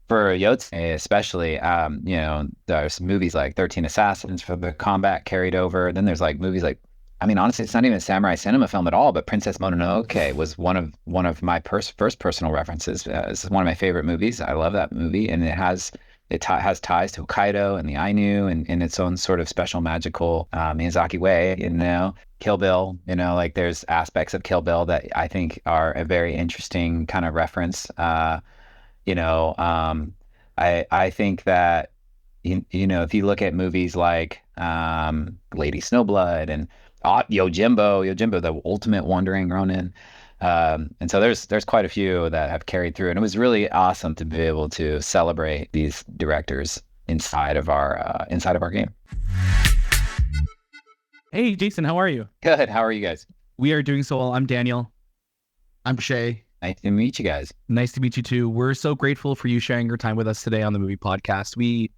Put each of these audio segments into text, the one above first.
For Yotei especially, there's movies like 13 Assassins for the combat carried over. Then there's like movies like, I mean, honestly, it's not even a samurai cinema film at all, but Princess Mononoke was one of my first personal references. It's one of my favorite movies. I love that movie, and has ties to Hokkaido and the Ainu and in its own sort of special magical Miyazaki way. Kill Bill. Like there's aspects of Kill Bill that I think are a very interesting kind of reference. You know, I think that if you look at movies like Lady Snowblood and Yojimbo, the ultimate wandering Ronin, and so there's quite a few that have carried through, and it was really awesome to be able to celebrate these directors inside of our game. Hey, Jason, how are you? Good. How are you guys? We are doing so well. I'm Daniel. I'm Shay. Nice to meet you guys. Nice to meet you too. We're so grateful for you sharing your time with us today on the Movie Podcast. We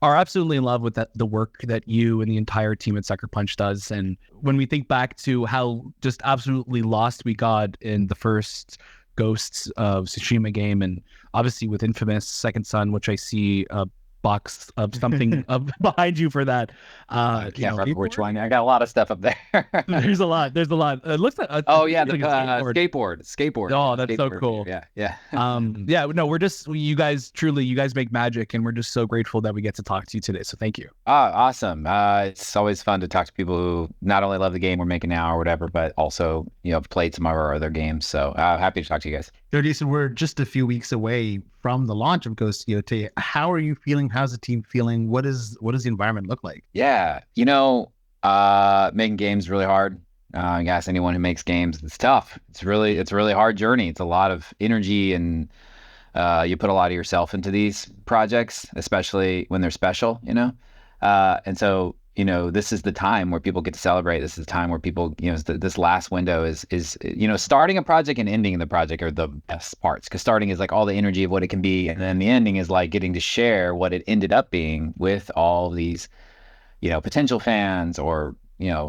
are absolutely in love with the work that you and the entire team at Sucker Punch does. And when we think back to how just absolutely lost we got in the first Ghosts of Tsushima game, and obviously with Infamous Second Son, which I see a box of something behind you for that. I can't remember which one. I got a lot of stuff up there. There's a lot. It looks like the skateboard. Oh, that's skateboard. So cool. Yeah. No, you guys make magic, and we're just so grateful that we get to talk to you today. So thank you. Awesome. It's always fun to talk to people who not only love the game we're making now or whatever, but also have played some of our other games. So happy to talk to you guys. So Jason, we're just a few weeks away from the launch of Ghost of YŌTEI. How are you feeling? How's the team feeling? What does the environment look like? Yeah, making games really hard. I guess anyone who makes games, it's tough. It's a really hard journey. It's a lot of energy, and you put a lot of yourself into these projects, especially when they're special. And so this is the time where people get to celebrate. This is the time where people, this last window is starting a project and ending the project are the best parts, because starting is like all the energy of what it can be, and then the ending is like getting to share what it ended up being with all these, potential fans or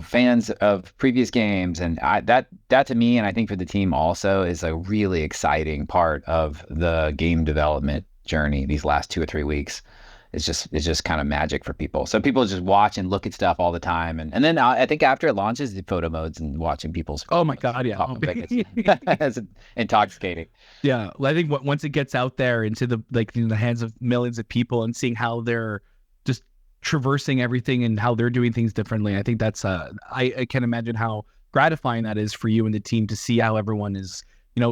fans of previous games. And that to me, and I think for the team also, is a really exciting part of the game development journey. These last 2 or 3 weeks. It's just kind of magic for people. So people just watch and look at stuff all the time. And then I think after it launches, the photo modes and watching people's... Oh my God, yeah. It's intoxicating. Yeah. Well, I think once it gets out there into in the hands of millions of people and seeing how they're just traversing everything and how they're doing things differently, I think that's... I can imagine how gratifying that is for you and the team to see how everyone is...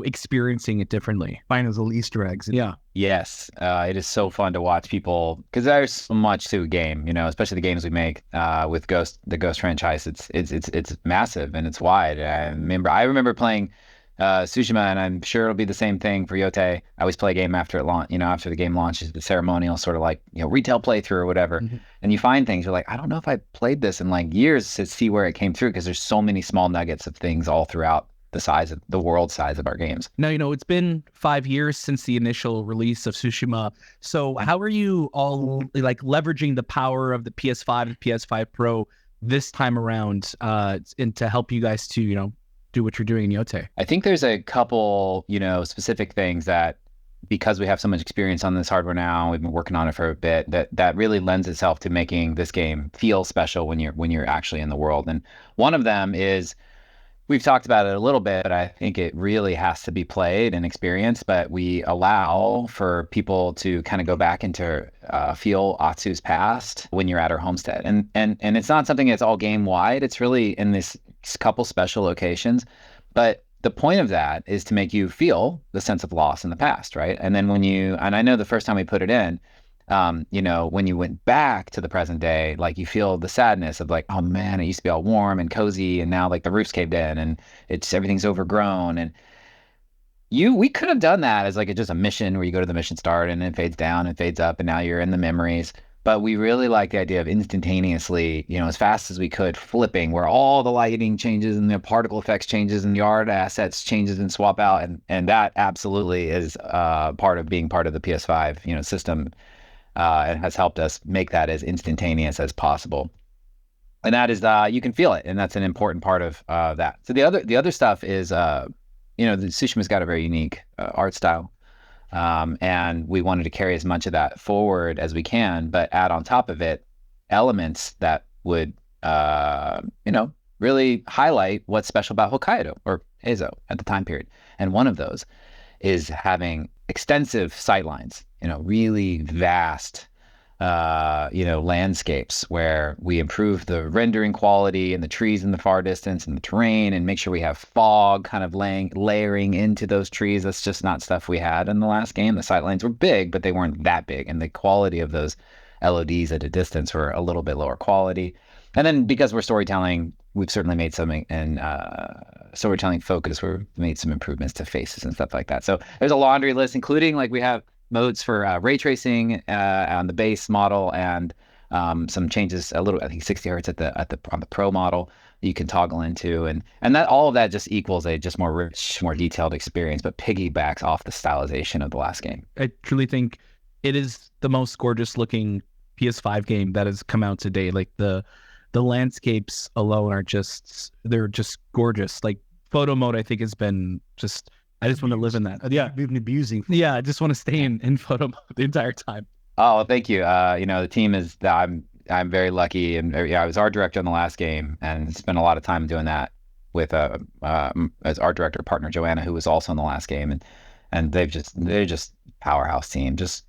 experiencing it differently. Find those little Easter eggs. Yeah. Yes. It is so fun to watch people, because there's so much to a game, especially the games we make with the Ghost franchise. It's massive and it's wide. I remember playing Tsushima, and I'm sure it'll be the same thing for Yotei. I always play a game after it launch, after the game launches, the ceremonial sort of like, retail playthrough or whatever. Mm-hmm. And you find things, you're like, I don't know if I played this in like years to see where it came through, because there's so many small nuggets of things all throughout the world size of our games. Now, it's been 5 years since the initial release of Tsushima. So how are you all like leveraging the power of the PS5 and PS5 Pro this time around and to help you guys to, do what you're doing in Yotei? I think there's a couple, specific things that, because we have so much experience on this hardware now, we've been working on it for a bit, that really lends itself to making this game feel special when you're actually in the world. And one of them is, we've talked about it a little bit, but I think it really has to be played and experienced. But we allow for people to kind of go back into feel Atsu's past when you're at her homestead. And it's not something that's all game wide. It's really in this couple special locations. But the point of that is to make you feel the sense of loss in the past, right? And then and I know the first time we put it in, when you went back to the present day, like you feel the sadness of like, oh man, it used to be all warm and cozy, and now like the roof's caved in and everything's overgrown. And we could have done that as like just a mission where you go to the mission start and it fades down and fades up and now you're in the memories. But we really like the idea of instantaneously, as fast as we could, flipping where all the lighting changes and the particle effects changes and the art assets changes and swap out. And that absolutely is part of being part of the PS5, system. And has helped us make that as instantaneous as possible. And that is, you can feel it, and that's an important part of that. So the other stuff is, the Tsushima's got a very unique art style. And we wanted to carry as much of that forward as we can, but add on top of it elements that would, really highlight what's special about Hokkaido or Eizo at the time period. And one of those is having extensive sightlines, really vast, landscapes where we improve the rendering quality and the trees in the far distance and the terrain, and make sure we have fog kind of layering into those trees. That's just not stuff we had in the last game. The sightlines were big, but they weren't that big. And the quality of those LODs at a distance were a little bit lower quality. And then because we're storytelling, we've certainly made something, and storytelling focus, we've made some improvements to faces and stuff like that. So there's a laundry list, including we have modes for ray tracing on the base model, and some changes a little, I think 60 hertz on the pro model you can toggle into, and that all of that just equals a just more rich, more detailed experience, but piggybacks off the stylization of the last game. I truly think it is the most gorgeous looking PS5 game that has come out to date. Like the landscapes alone are they're just gorgeous. Like photo mode, I think has been just, I just want to live in that. Yeah. We've been abusing. Yeah. I just want to stay in photo mode the entire time. Oh, thank you. The team I'm very lucky, and I was art director on the last game, and spent a lot of time doing that with as art director partner Joanna, who was also in the last game, and they're just powerhouse team. Just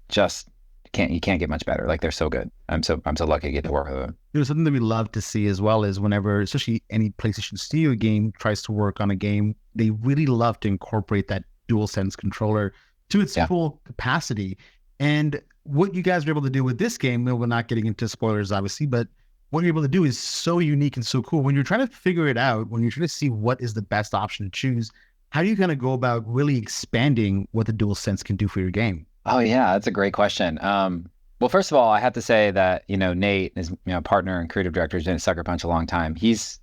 you can't get much better. Like, they're so good. I'm so lucky to get to work with them. Something that we love to see as well is whenever, especially any PlayStation Studio game tries to work on a game, they really love to incorporate that DualSense controller to its full capacity. And what you guys are able to do with this game, we're not getting into spoilers, obviously, but what you're able to do is so unique and so cool. When you're trying to figure it out, when you're trying to see what is the best option to choose, how do you kind of go about really expanding what the DualSense can do for your game? Oh yeah, that's a great question. Well, first of all, I have to say that, Nate is, partner and creative director, has been at Sucker Punch a long time. He's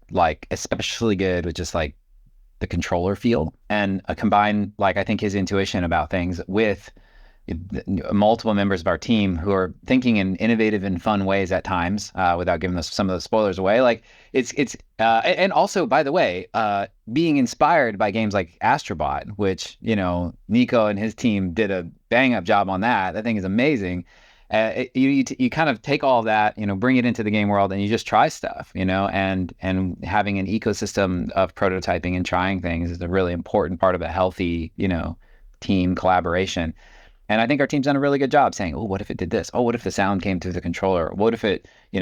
especially good with just the controller feel, and combine I think his intuition about things with multiple members of our team who are thinking in innovative and fun ways at times, without giving us some of the spoilers away. And also, by the way, being inspired by games like Astrobot, which, Nico and his team did a bang up job on that. That thing is amazing. You kind of take all of that, bring it into the game world, and you just try stuff, and having an ecosystem of prototyping and trying things is a really important part of a healthy, team collaboration. And I think our team's done a really good job saying, oh, what if it did this? Oh, what if the sound came through the controller? What if it, you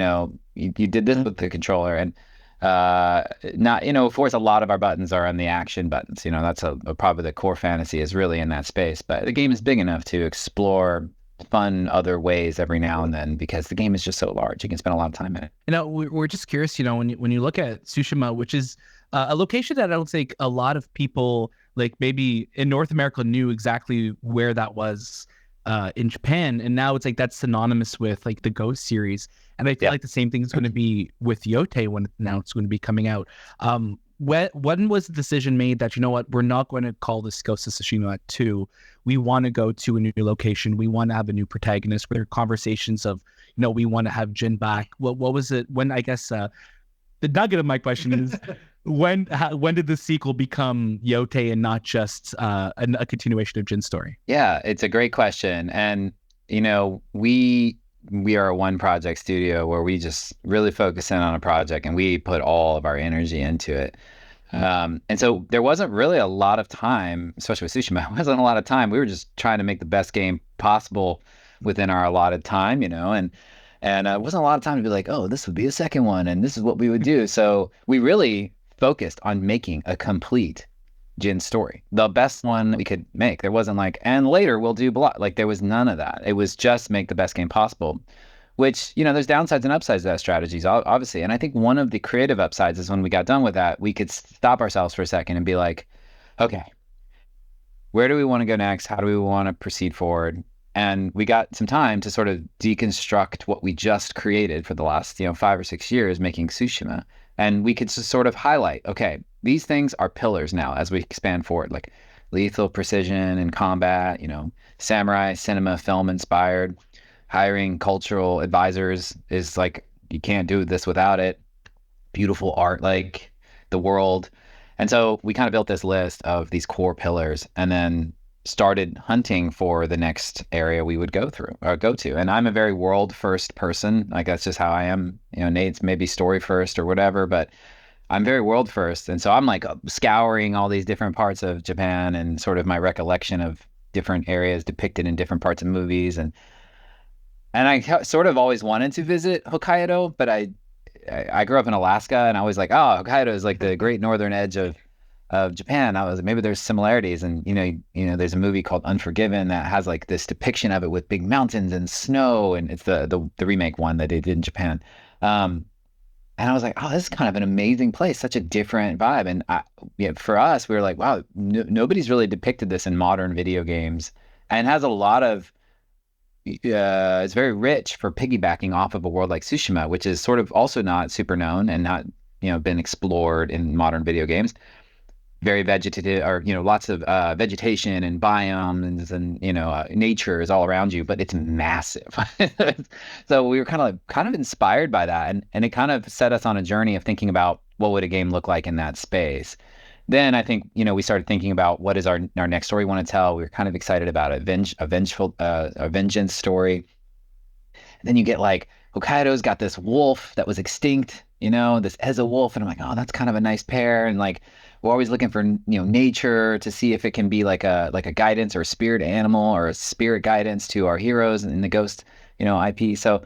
did this with the controller? And of course, a lot of our buttons are on the action buttons. That's probably the core fantasy is really in that space. But the game is big enough to explore fun other ways every now and then, because the game is just so large. You can spend a lot of time in it. We're just curious, when you look at Tsushima, which is a location that I don't think a lot of people, maybe in North America, knew exactly where that was in Japan. And now it's that's synonymous with the Ghost series. And I feel like the same thing is going to be with Yotei when now it's going to be coming out. When was the decision made that, we're not going to call this Ghost of Tsushima 2. We want to go to a new location. We want to have a new protagonist. Where conversations of, we want to have Jin back. What was it when, I guess, the nugget of my question is, when did the sequel become Yotei and not just a continuation of Jin's story? Yeah, it's a great question. And, we are a one project studio where we just really focus in on a project and we put all of our energy into it. And so there wasn't really a lot of time, especially with Tsushima, it wasn't a lot of time. We were just trying to make the best game possible within our allotted time, and it wasn't a lot of time to be like, oh, this would be a second one and this is what we would do. So we really focused on making a complete Jin story, the best one we could make. There wasn't and later we'll do blah. There was none of that. It was just make the best game possible, which, there's downsides and upsides to that strategies, obviously. And I think one of the creative upsides is when we got done with that, we could stop ourselves for a second and be like, okay, where do we want to go next? How do we want to proceed forward? And we got some time to sort of deconstruct what we just created for the last, 5 or 6 years making Tsushima. And we could just sort of highlight, okay, these things are pillars now as we expand forward, lethal precision and combat, samurai cinema, film inspired. Hiring cultural advisors is you can't do this without it. Beautiful art, the world. And so we kind of built this list of these core pillars. And then started hunting for the next area we would go to. And I'm a very world first person. Like that's just how I am. Nate's maybe story first or whatever, but I'm very world first. And so I'm like scouring all these different parts of Japan and sort of my recollection of different areas depicted in different parts of movies. And I sort of always wanted to visit Hokkaido, but I grew up in Alaska, and I was like, oh, Hokkaido is like the great northern edge of Japan. I was like, maybe there's similarities. And there's a movie called Unforgiven that has like this depiction of it with big mountains and snow, and it's the remake one that they did in Japan. And I was like, oh, this is kind of an amazing place, such a different vibe. And for us, we were like, wow, nobody's really depicted this in modern video games, and has a lot of it's very rich for piggybacking off of a world like Tsushima, which is sort of also not super known and not been explored in modern video games. Very vegetative, or lots of vegetation and biomes, and nature is all around you, but it's massive. So we were kind of inspired by that, and it kind of set us on a journey of thinking about what would a game look like in that space. Then I think we started thinking about what is our next story we want to tell. We were kind of excited about a vengeance story. And then you get like Hokkaido's got this wolf that was extinct, this Eza wolf, and I'm like, oh, that's kind of a nice pair. And like we're always looking for nature to see if it can be like a guidance or a spirit animal or a spirit guidance to our heroes in the Ghost IP. So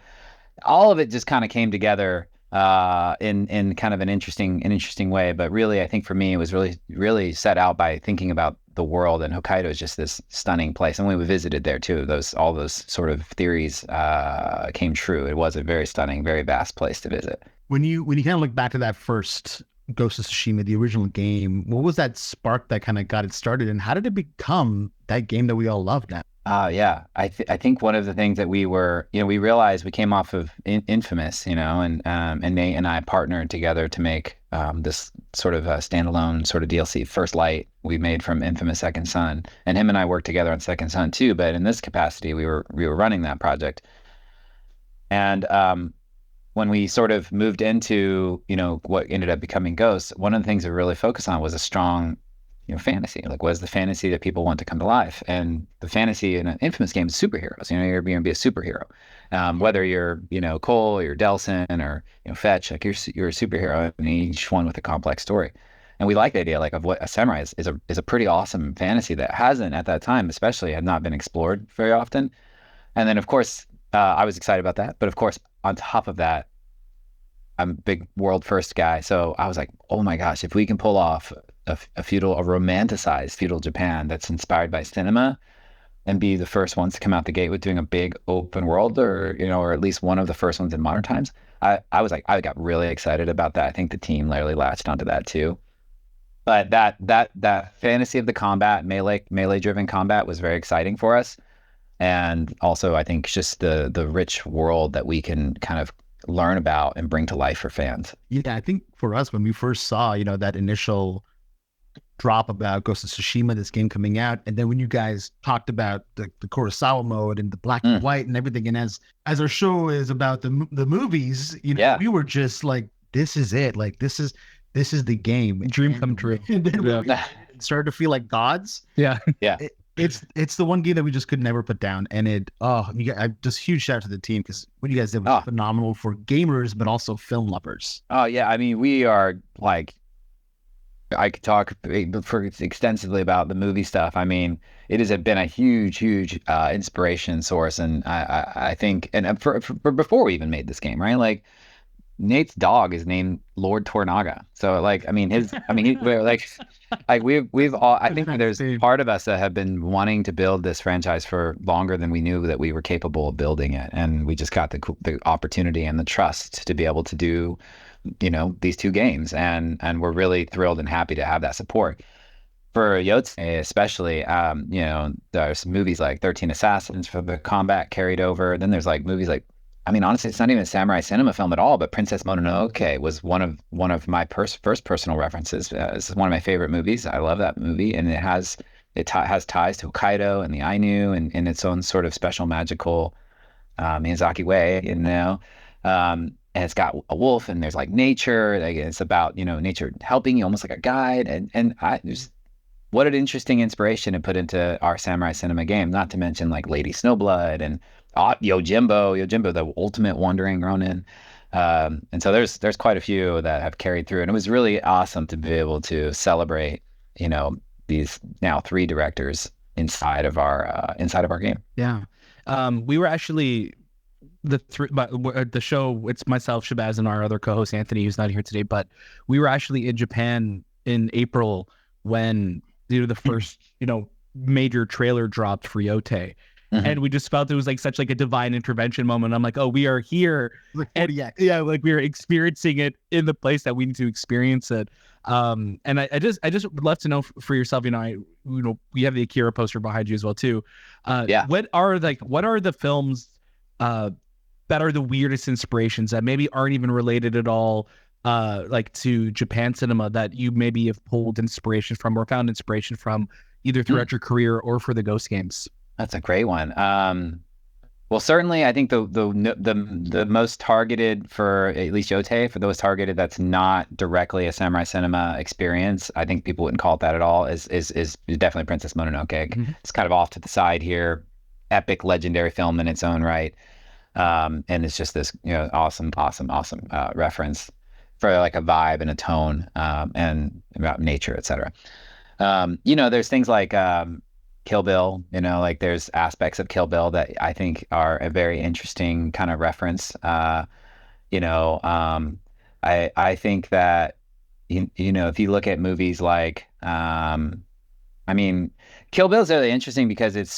all of it just kind of came together in kind of an interesting way. But really, I think for me, it was really set out by thinking about the world, and Hokkaido is just this stunning place. And when we visited there too, all those sort of theories came true. It was a very stunning, very vast place to visit. When you kind of look back to that first Ghost of Tsushima, the original game, what was that spark that kind of got it started, and how did it become that game that we all love now? Yeah, I think one of the things that we realized, we came off of Infamous, and Nate and I partnered together to make this sort of standalone sort of DLC, First Light, we made from Infamous Second Son, and him and I worked together on Second Son too. But in this capacity, we were running that project, and when we sort of moved into what ended up becoming Ghost, one of the things we really focused on was a strong fantasy. Like, what is the fantasy that people want to come to life? And the fantasy in an Infamous game is superheroes. You're going to be a superhero, whether you're Cole, or you're Delsin, or Fetch. Like you're a superhero, and each one with a complex story. And we like the idea of what a samurai is a pretty awesome fantasy that hasn't at that time, especially, had not been explored very often. And then of course I was excited about that, but of course on top of that, I'm a big world first guy. So I was like, oh my gosh, if we can pull off a romanticized feudal Japan that's inspired by cinema, and be the first ones to come out the gate with doing a big open world, or at least one of the first ones in modern times, I got really excited about that. I think the team literally latched onto that too. But that fantasy of the combat, melee driven combat, was very exciting for us. And also I think just the rich world that we can kind of learn about and bring to life for fans. Yeah, I think for us, when we first saw, that initial drop about Ghost of Tsushima, this game coming out, and then when you guys talked about the Kurosawa mode and the black and white and everything, and as our show is about the movies, we were just like, this is it. Like, this is the game. Dream come true. And then we started to feel like gods. Yeah. It's the one game that we just could never put down. And just huge shout out to the team, because what you guys did was phenomenal for gamers, but also film lovers. Oh yeah. I mean, we are like, I could talk extensively about the movie stuff. I mean, it has been a huge inspiration source. And I think, and for before we even made this game, right? Like, Nate's dog is named Lord Tornaga. So we've all, I think there's part of us that have been wanting to build this franchise for longer than we knew that we were capable of building it. And we just got the opportunity and the trust to be able to do, these two games. And we're really thrilled and happy to have that support. For Yotei especially, there's movies like 13 Assassins for the combat carried over. Then there's like movies like, I mean, honestly, it's not even a samurai cinema film at all, but Princess Mononoke was one of my first personal references. This is one of my favorite movies. I love that movie, and it has ties to Hokkaido and the Ainu, and in its own sort of special magical Miyazaki way, and it's got a wolf, and there's like nature. Like, it's about nature helping you, almost like a guide, and what an interesting inspiration to put into our samurai cinema game. Not to mention like Lady Snowblood and Yojimbo, the ultimate wandering Ronin. And so there's quite a few that have carried through, and it was really awesome to be able to celebrate, these now 3 directors inside of our game. Yeah. We were actually the show. It's myself, Shahbaz, and our other co-host Anthony, who's not here today. But we were actually in Japan in April when the first major trailer dropped for Yotei. Mm-hmm. And we just felt it was like such like a divine intervention moment. I'm like, oh, we are here. Like 40X. Yeah, like we are experiencing it in the place that we need to experience it. And I just would love to know for yourself, we have the Akira poster behind you as well too. What are the films that are the weirdest inspirations that maybe aren't even related at all like to Japan cinema that you maybe have pulled inspiration from or found inspiration from either throughout your career or for the Ghost games? That's a great one. Well, certainly, I think the most targeted for at least Yotei, for those targeted, that's not directly a samurai cinema experience. I think people wouldn't call it that at all. Is definitely Princess Mononoke. Mm-hmm. It's kind of off to the side here, epic, legendary film in its own right, and it's just this awesome reference for like a vibe and a tone, and about nature, etc. There's things like Kill Bill, like there's aspects of Kill Bill that I think are a very interesting kind of reference. I think that if you look at movies like Kill Bill is really interesting because it's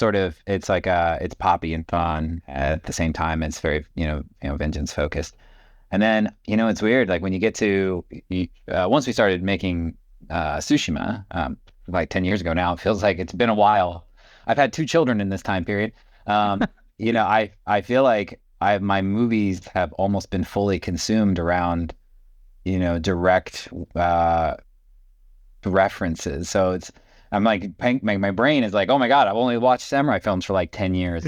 poppy and fun at the same time. It's very vengeance focused. And then it's weird, like when you get to once we started making Tsushima, like 10 years ago now, it feels like it's been a while. I've had 2 children in this time period. I feel like my movies have almost been fully consumed around, direct references. So I'm like, my brain is like, oh my God, I've only watched samurai films for like 10 years,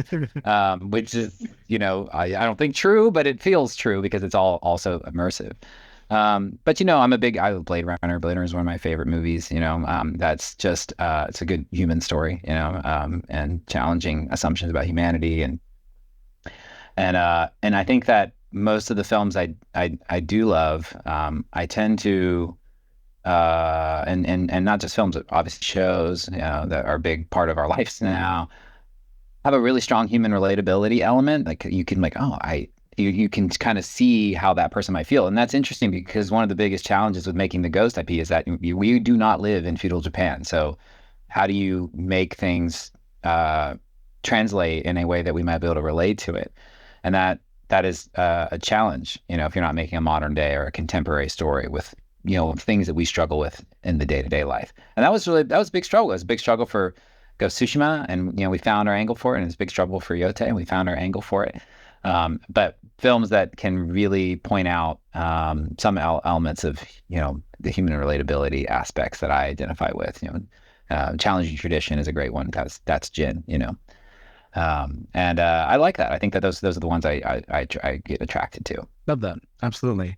which is, I don't think true, but it feels true because it's all also immersive. But I love Blade Runner. Blade Runner is one of my favorite movies. That's just it's a good human story, and challenging assumptions about humanity, and I think that most of the films I do love, I tend to and not just films, but obviously shows, that are a big part of our lives now, have a really strong human relatability element. Like you can you can kind of see how that person might feel. And that's interesting because one of the biggest challenges with making the Ghost IP is that we do not live in feudal Japan. So how do you make things translate in a way that we might be able to relate to it? And that is a challenge, if you're not making a modern day or a contemporary story with, things that we struggle with in the day-to-day life. And that was a big struggle. It was a big struggle for Ghost Tsushima, and, we found our angle for it, and it's a big struggle for Yotei, and we found our angle for it. But films that can really point out some elements of the human relatability aspects that I identify with. Challenging tradition is a great one. That's Jin. And I like that. I think that those are the ones I get attracted to. Love that. Absolutely.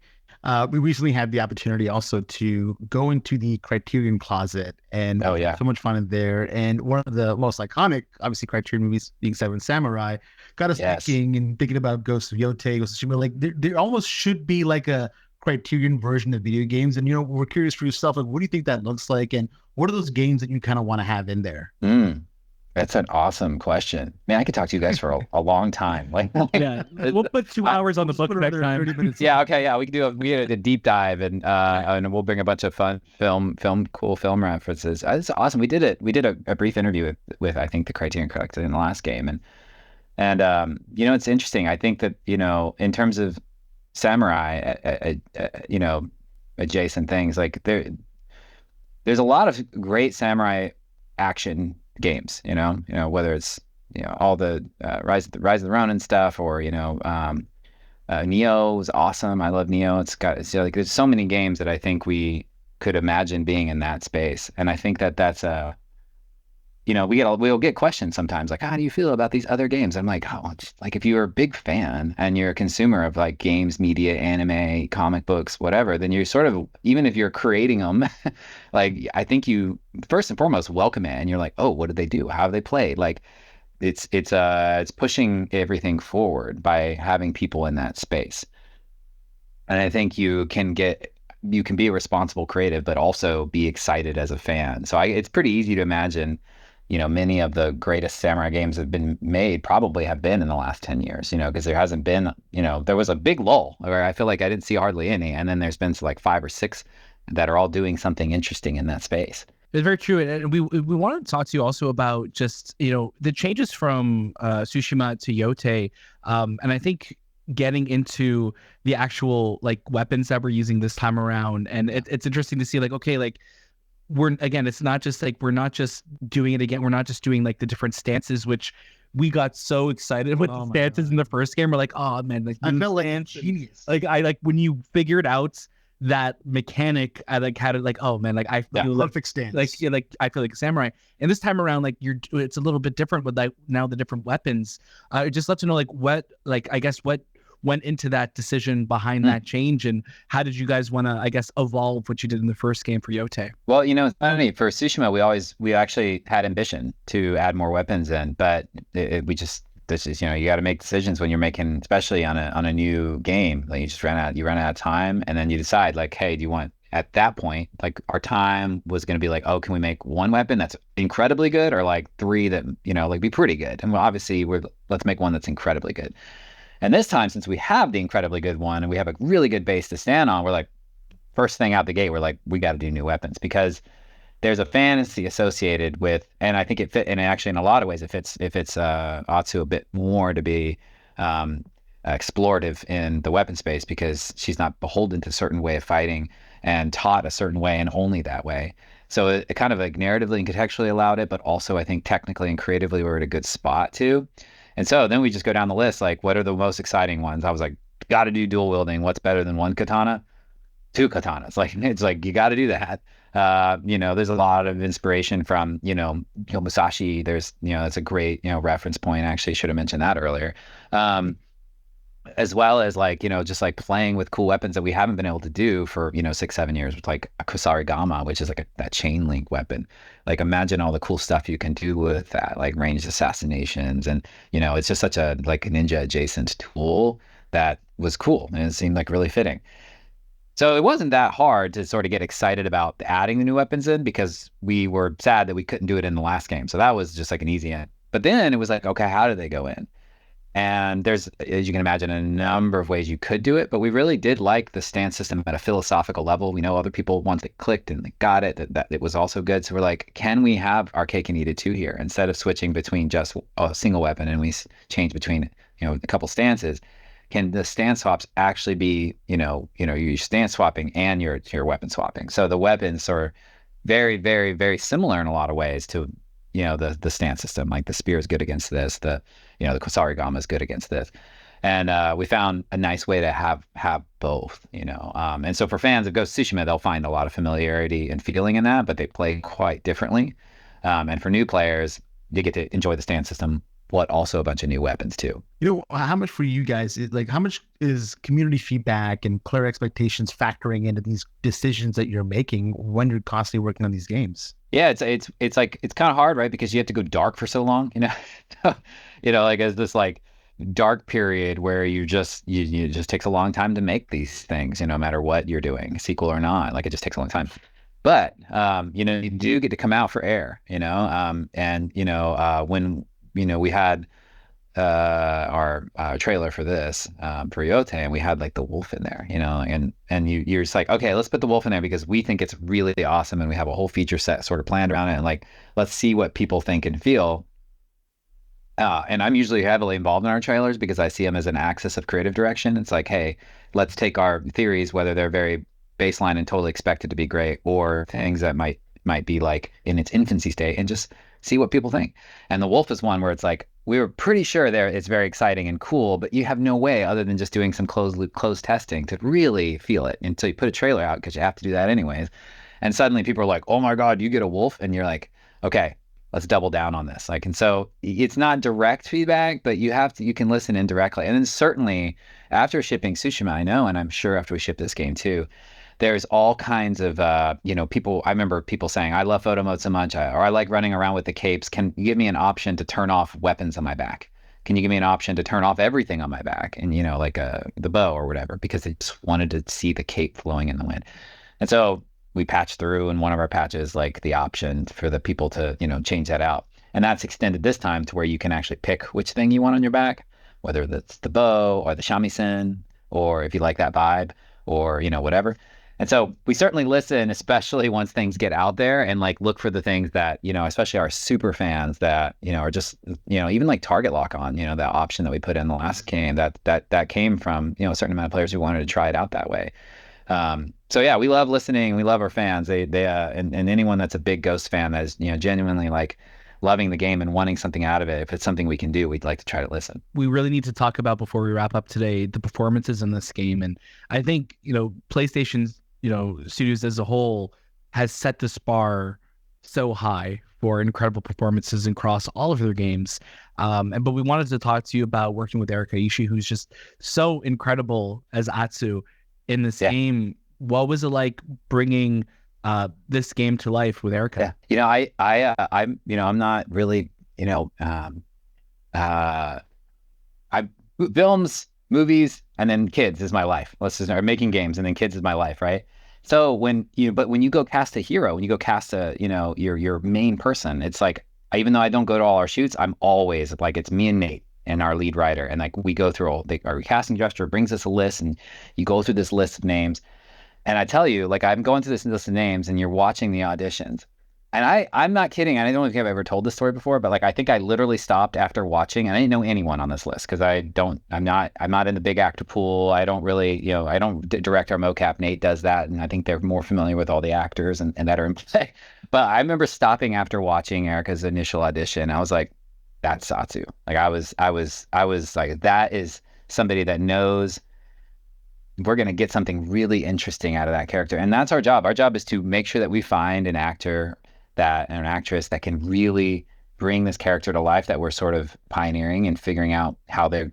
We recently had the opportunity also to go into the Criterion closet, and so much fun in there. And one of the most iconic, obviously, Criterion movies being Seven Samurai, got us thinking about Ghost of Yōtei, Ghost of Tsushima. Like there almost should be like a Criterion version of video games. And we're curious for yourself, like what do you think that looks like, and what are those games that you kind of want to have in there? That's an awesome question. Man, I could talk to you guys for a long time. We'll put 2 hours on the book next time. 30 minutes. Yeah, okay, yeah, we can do a deep dive, and we'll bring a bunch of fun cool film references. It's awesome. We did a brief interview with I think the Criterion Collective in the last game, and it's interesting. I think that in terms of samurai, adjacent things, like there's a lot of great samurai action games, whether it's all the Rise of the Ronin stuff, or Neo was awesome. I love Neo. It's like there's so many games that I think we could imagine being in that space, and I think that that's we'll get questions sometimes like, how do you feel about these other games? I'm like, oh, just, like if you're a big fan and you're a consumer of like games, media, anime, comic books, whatever, then you're sort of, even if you're creating them, like I think you first and foremost welcome it, and you're like, oh, what did they do? How have they played? Like it's pushing everything forward by having people in that space. And I think you can be a responsible creative, but also be excited as a fan. So it's pretty easy to imagine, many of the greatest samurai games that have been made probably have been in the last 10 years, because there hasn't been, there was a big lull where I feel like I didn't see hardly any. And then there's been like 5 or 6 that are all doing something interesting in that space. It's very true. And we wanted to talk to you also about just, the changes from Tsushima to Yotei. And I think getting into the actual like weapons that we're using this time around. And it's interesting to see like, okay, like it's not just like, we're not just doing it again. We're not just doing like the different stances, which we got so excited with the stances in the first game. We're like, oh man, like I felt like genius. Like I like when you figured out that mechanic, I like had it like, oh man, like I feel perfect stance. Like I feel like a samurai. And this time around, like it's a little bit different with like now the different weapons. I'd just love to know like what went into that decision behind that change, and how did you guys want to, I guess, evolve what you did in the first game for Yotei? Well, it's funny, for Tsushima, we actually had ambition to add more weapons in, but this is, you got to make decisions when you're making, especially on a new game. Like you run out of time, and then you decide like, hey, do you want, at that point, like our time was going to be like, oh, can we make 1 weapon that's incredibly good, or like 3 that, like be pretty good? And obviously let's make one that's incredibly good. And this time, since we have the incredibly good one and we have a really good base to stand on, we're like, first thing out the gate, we're like, we got to do new weapons, because there's a fantasy associated with, and I think it fit, and actually in a lot of ways it fits Atsu a bit more to be explorative in the weapon space, because she's not beholden to a certain way of fighting and taught a certain way and only that way. So it kind of like narratively and contextually allowed it, but also I think technically and creatively we're at a good spot too. And so then we just go down the list, like, what are the most exciting ones? I was like, got to do dual wielding. What's better than 1 katana? 2 katanas. Like, it's like, you got to do that. There's a lot of inspiration from, Musashi. There's, that's a great, reference point. I actually should have mentioned that earlier. As well as like, just like playing with cool weapons that we haven't been able to do for, 6-7 years, with like a Kusarigama, which is like that chain link weapon. Like imagine all the cool stuff you can do with that, like ranged assassinations. And, it's just such a like ninja adjacent tool that was cool. And it seemed like really fitting. So it wasn't that hard to sort of get excited about adding the new weapons in, because we were sad that we couldn't do it in the last game. So that was just like an easy end. But then it was like, okay, how do they go in? And there's, as you can imagine, a number of ways you could do it, but we really did like the stance system at a philosophical level. We know other people, once they clicked and they got it, that it was also good. So we're like, can we have our cake and eat it too here? Instead of switching between just a single weapon and we change between, a couple stances, can the stance swaps actually be, your stance swapping and your weapon swapping? So the weapons are very, very, very similar in a lot of ways to, the stance system. Like the spear is good against this, the Kusarigama is good against this. And we found a nice way to have both, and so for fans of Ghost of Tsushima, they'll find a lot of familiarity and feeling in that, but they play quite differently. And for new players, you get to enjoy the stance system, but also a bunch of new weapons too. How much for you guys is like, how much is community feedback and player expectations factoring into these decisions that you're making when you're constantly working on these games? Yeah, it's like, it's kind of hard, right? Because you have to go dark for so long, like as this like dark period where you just takes a long time to make these things, no matter what you're doing, sequel or not, like it just takes a long time. But you do get to come out for air, when we had our trailer for this for Yotei, and we had like the wolf in there, and you're just like, okay, let's put the wolf in there because we think it's really awesome, and we have a whole feature set sort of planned around it, and like, let's see what people think and feel. And I'm usually heavily involved in our trailers because I see them as an axis of creative direction. It's like, hey, let's take our theories, whether they're very baseline and totally expected to be great, or things that might be like in its infancy state, and just see what people think. And the wolf is one where it's like, we were pretty sure it's very exciting and cool, but you have no way other than just doing some closed testing to really feel it until you put a trailer out, because you have to do that anyways. And suddenly people are like, oh my God, you get a wolf? And you're like, okay, let's double down on this. Like, and so it's not direct feedback, but you can listen indirectly. And then certainly after shipping Tsushima, I know, and I'm sure after we ship this game too, there's all kinds of, people, I remember people saying, I love photo mode so much, or I like running around with the capes. Can you give me an option to turn off weapons on my back? Can you give me an option to turn off everything on my back? And, like the bow or whatever, because they just wanted to see the cape flowing in the wind. And so we patched through in one of our patches, like the option for the people to, change that out. And that's extended this time to where you can actually pick which thing you want on your back, whether that's the bow or the shamisen, or if you like that vibe, or, whatever. And so we certainly listen, especially once things get out there, and like look for the things that, especially our super fans that, are just, even like target lock on, that option that we put in the last game that came from, a certain amount of players who wanted to try it out that way. So yeah, we love listening. We love our fans. And anyone that's a big Ghost fan that is, genuinely like loving the game and wanting something out of it. If it's something we can do, we'd like to try to listen. We really need to talk about, before we wrap up today, the performances in this game. And I think, PlayStation's, studios as a whole has set this bar so high for incredible performances across all of their games. But we wanted to talk to you about working with Erika Ishii, who's just so incredible as Atsu in this game. What was it like bringing this game to life with Erika? Yeah. I'm not really, films, movies, and then kids is my life. Or making games, and then kids is my life, right? So when you go cast a hero, when you go cast your main person, it's like, even though I don't go to all our shoots, I'm always like, it's me and Nate and our lead writer, and like we go through our casting director brings us a list, and you go through this list of names, and I tell you, like, I'm going through this list of names, and you're watching the auditions. And I'm not kidding. I don't know if I've ever told this story before, but like, I think I literally stopped after watching, and I didn't know anyone on this list because I'm not in the big actor pool. I don't really, I don't direct our mocap. Nate does that. And I think they're more familiar with all the actors and that are in play. But I remember stopping after watching Erika's initial audition. I was like, that's Atsu. Like I was like, that is somebody that knows we're going to get something really interesting out of that character. And that's our job. Our job is to make sure that we find an actor and an actress that can really bring this character to life, that we're sort of pioneering and figuring out how their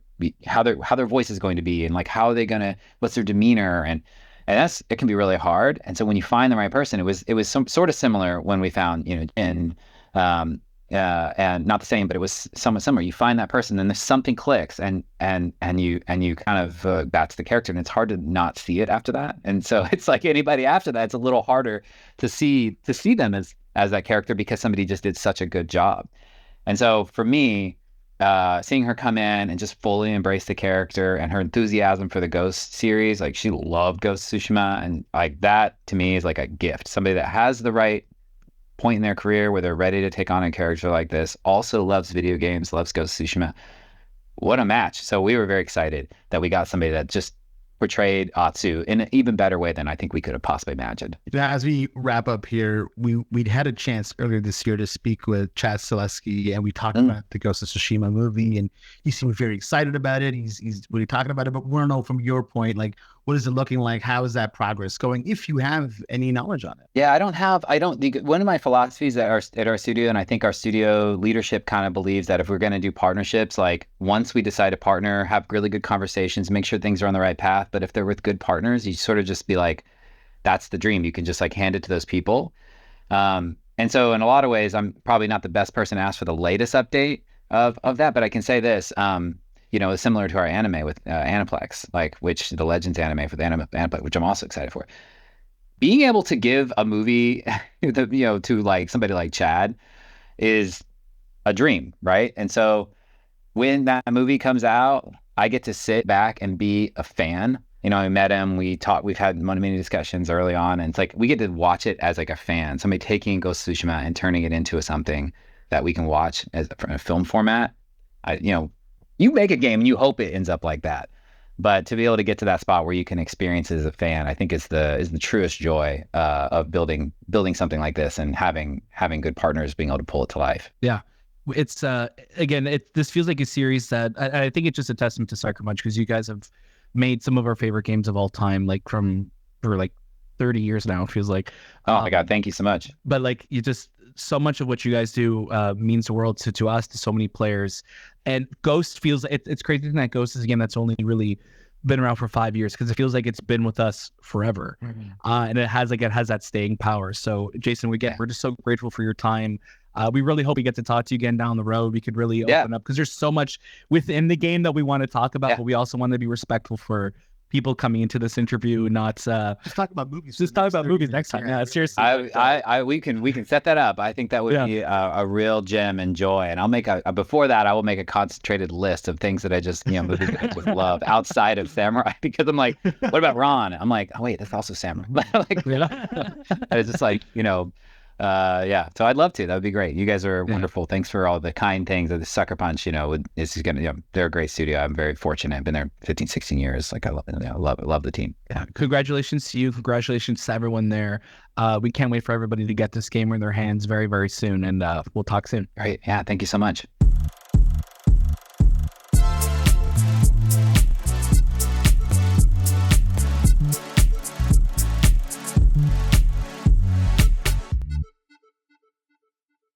voice is going to be, and like what's their demeanor, and it can be really hard. And so when you find the right person, it was some sort of similar when we found Jin, and not the same, but it was somewhat similar. You find that person, and there's something clicks, and you kind of that's the character, and it's hard to not see it after that. And so it's like anybody after that, it's a little harder to see them as that character, because somebody just did such a good job. And so for me, seeing her come in and just fully embrace the character, and her enthusiasm for the Ghost series, like she loved Ghost of Tsushima, and like that to me is like a gift. Somebody that has the right point in their career where they're ready to take on a character like this, also loves video games, loves Ghost of Tsushima. What a match. So we were very excited that we got somebody that just portrayed Atsu in an even better way than I think we could have possibly imagined. Now, as we wrap up here, we'd had a chance earlier this year to speak with Chad Stileski, and we talked about the Ghost of Tsushima movie, and he seemed very excited about it. He's really talking about it, but we want to know from your point, like, what is it looking like? How is that progress going, if you have any knowledge on it? Yeah, one of my philosophies at our studio, and I think our studio leadership kind of believes that if we're going to do partnerships, like once we decide to partner, have really good conversations, make sure things are on the right path. But if they're with good partners, you sort of just be like, that's the dream. You can just like hand it to those people. And so in a lot of ways, I'm probably not the best person to ask for the latest update of that, but I can say this, similar to our anime with Aniplex, like which the Legends anime for the Aniplex, which I'm also excited for. Being able to give a movie, to like somebody like Chad is a dream, right? And so when that movie comes out, I get to sit back and be a fan. I met him, we've had many discussions early on, and it's like we get to watch it as like a fan, somebody taking Ghost of Tsushima and turning it into something that we can watch as a film format. You make a game and you hope it ends up like that, but to be able to get to that spot where you can experience it as a fan, I think is the truest joy of building something like this, and having good partners being able to pull it to life. Yeah. It's this feels like a series that I think it's just a testament to Sucker Punch, because you guys have made some of our favorite games of all time, like for 30 years now, it feels like. Oh my God, thank you so much. But like, so much of what you guys do means the world to us, to so many players. And Ghost feels it's crazy that Ghost is a game that's only really been around for 5 years, because it feels like it's been with us forever. And it has that staying power. So Jason, we're just so grateful for your time. We really hope we get to talk to you again down the road. We could really open up, because there's so much within the game that we want to talk about, but we also want to be respectful for people coming into this interview, not just talk about movies. Just talk about movies next time. Yeah, seriously. We can set that up. I think that would be a real gem and joy. And I'll make before that, I will make a concentrated list of things that I just movies that I would love outside of samurai, because I'm like, what about Ron? I'm like, oh wait, that's also samurai. It's just like, so I'd love to. That would be great. You guys are wonderful. Thanks for all the kind things. The Sucker Punch, they're a great studio. I'm very fortunate. I've been there 15, 16 years. Like, I love the team. Yeah. Congratulations to you. Congratulations to everyone there. We can't wait for everybody to get this game in their hands very, very soon. And we'll talk soon. All right. Yeah. Thank you so much.